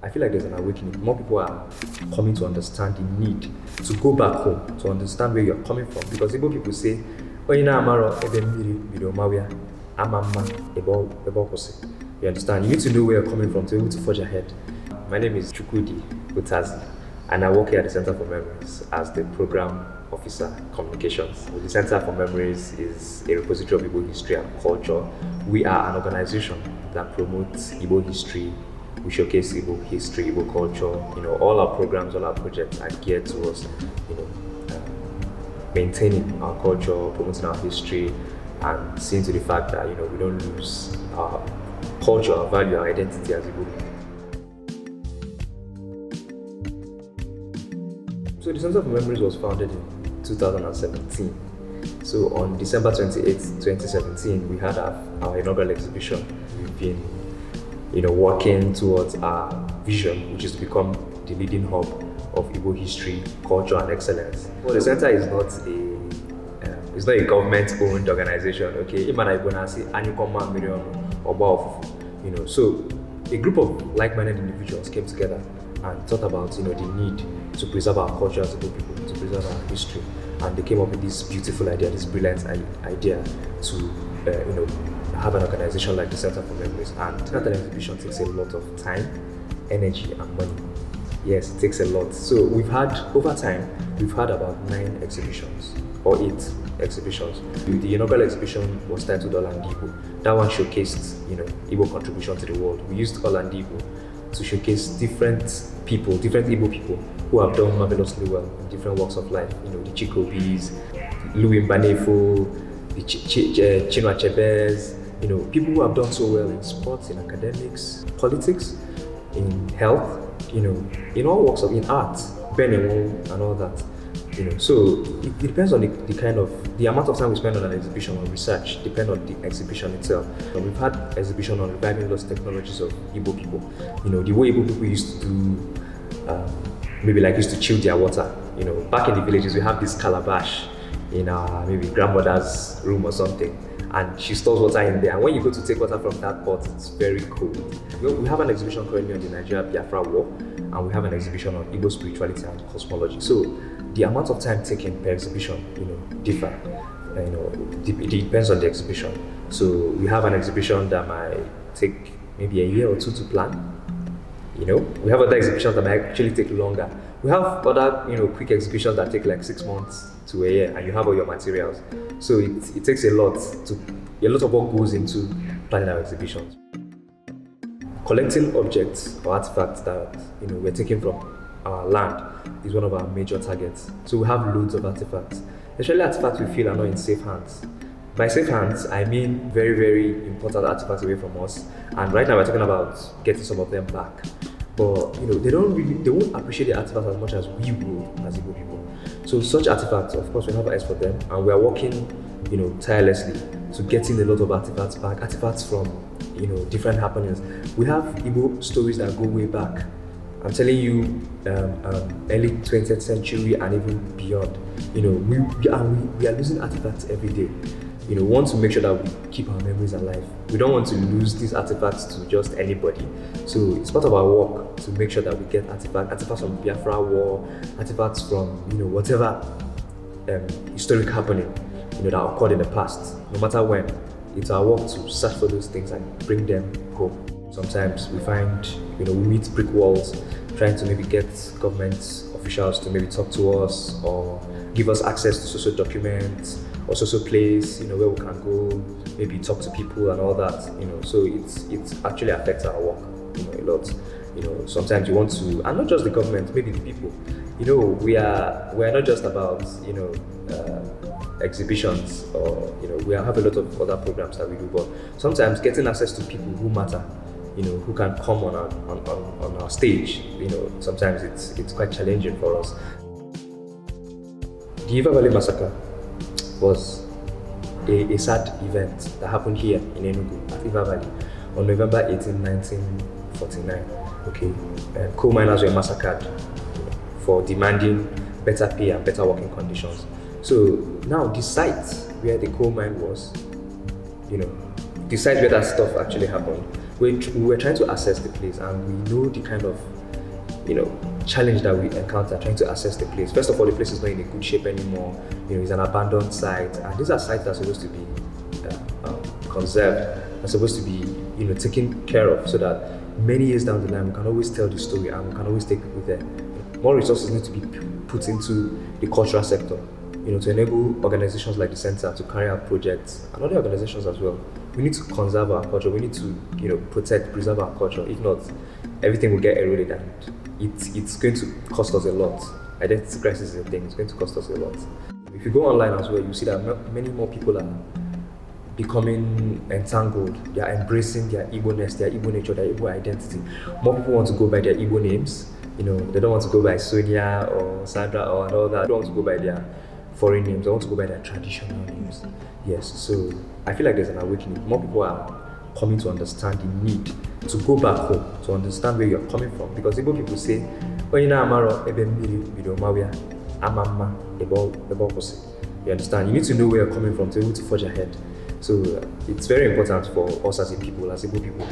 I feel like there's an awakening. More people are coming to understand the need to go back home, to understand where you're coming from. Because Igbo people say, "Oh, you know, Amaro, ebe mmiri, bido mawia, amama, ebo kwụsị." You understand? You need to know where you're coming from to be able to forge ahead. My name is Chukwudi Utazi, and I work here at the Center for Memories as the Program Officer Communications. The Center for Memories is a repository of Igbo history and culture. We are an organization that promotes Igbo history. We showcase Igbo history, Igbo culture. All our programs, all our projects are geared towards, maintaining our culture, promoting our history, and seeing to the fact that we don't lose our culture, our value, our identity as Igbo. So the Center for Memories was founded in 2017. So on December 28th, 2017, we had our inaugural exhibition. We've been working towards our vision, which is to become the leading hub of Igbo history, culture, and excellence. Well, the center is not a government-owned organization. Okay, so a group of like-minded individuals came together and thought about the need to preserve our culture as Igbo people, to preserve our history, and they came up with this beautiful idea, this brilliant idea to have an organization like the Center for Memories. And that exhibition takes a lot of time, energy, and money. Yes, it takes a lot. So over time, we've had about 9 exhibitions or 8 exhibitions. The inaugural exhibition was titled Olandibo. That one showcased, Igbo contribution to the world. We used Olandibo to showcase different people, different Igbo people who have done marvelously well in different walks of life. The Chikobis, Louis Mbanefo, the Chinua Achebes, people who have done so well in sports, in academics, politics, in health, in all walks in art, Benewon and all that. So it depends on the amount of time we spend on an exhibition on research, depend on the exhibition itself. We've had exhibition on reviving lost technologies of Igbo people. The way Igbo people used to do, used to chill their water. Back in the villages, we have this calabash in our maybe grandmother's room or something, and she stores water in there. And when you go to take water from that pot, it's very cold. We have an exhibition currently on the Nigeria-Biafra War, and we have an exhibition on Igbo spirituality and cosmology. So the amount of time taken per exhibition, differ. It depends on the exhibition. So we have an exhibition that might take maybe a year or 2 to plan. We have other exhibitions that might actually take longer. We have other, quick exhibitions that take like 6 months to a year, and you have all your materials. So it takes a lot of work goes into planning our exhibitions. Collecting objects or artifacts that we're taking from our land is one of our major targets. So we have loads of artifacts, especially artifacts we feel are not in safe hands. By safe hands, I mean very, very important artifacts away from us. And right now we're talking about getting some of them back. But they won't appreciate the artifacts as much as we would as Igbo people. So such artifacts, of course, we have eyes for them, and we are working, tirelessly to getting a lot of artifacts back. Artifacts from different happenings. We have Igbo stories that go way back. I'm telling you, early 20th century and even beyond. We are losing artifacts every day. We want to make sure that we keep our memories alive. We don't want to lose these artifacts to just anybody. So it's part of our work to make sure that we get artifacts from Biafra War, artifacts from whatever historic happening that occurred in the past. No matter when, it's our work to search for those things and bring them home. Sometimes we find, we meet brick walls, trying to maybe get government officials to maybe talk to us or give us access to social documents or social place, where we can go, maybe talk to people and all that, So it actually affects our work, a lot. Sometimes you want to, and not just the government, maybe the people. We are not just about, exhibitions or, we have a lot of other programs that we do, but sometimes getting access to people who matter, who can come on our stage, sometimes it's quite challenging for us. The Iva Valley Massacre was a sad event that happened here in Enugu at Iva Valley on November 18, 1949. Okay, coal miners were massacred for demanding better pay and better working conditions. So now the site where the coal mine was, the site where that stuff actually happened, we were trying to assess the place, and we know the kind of challenge that we encounter trying to assess the place. First of all, the place is not in a good shape anymore. It's an abandoned site, and these are sites that are supposed to be conserved, are supposed to be taken care of, so that many years down the line we can always tell the story and we can always take people there. More resources need to be put into the cultural sector, to enable organizations like the center to carry out projects, and other organizations as well. We need to conserve our culture. We need to preserve our culture. If not, everything will get eroded, and it's going to cost us a lot. Identity crisis is a thing. It's going to cost us a lot. If you go online as well, you see that many more people are becoming entangled. They are embracing their Igbo-ness, their Igbo nature, their Igbo identity. More people want to go by their Igbo names. They don't want to go by Sonia or Sandra or all that. They don't want to go by their foreign names. They want to go by their traditional names. Yes, so I feel like there's an awakening. More people are coming to understand the need to go back home, to understand where you're coming from. Because Igbo people say, you understand? You need to know where you're coming from to be able to forge ahead. So it's very important for us as a people, as Igbo people.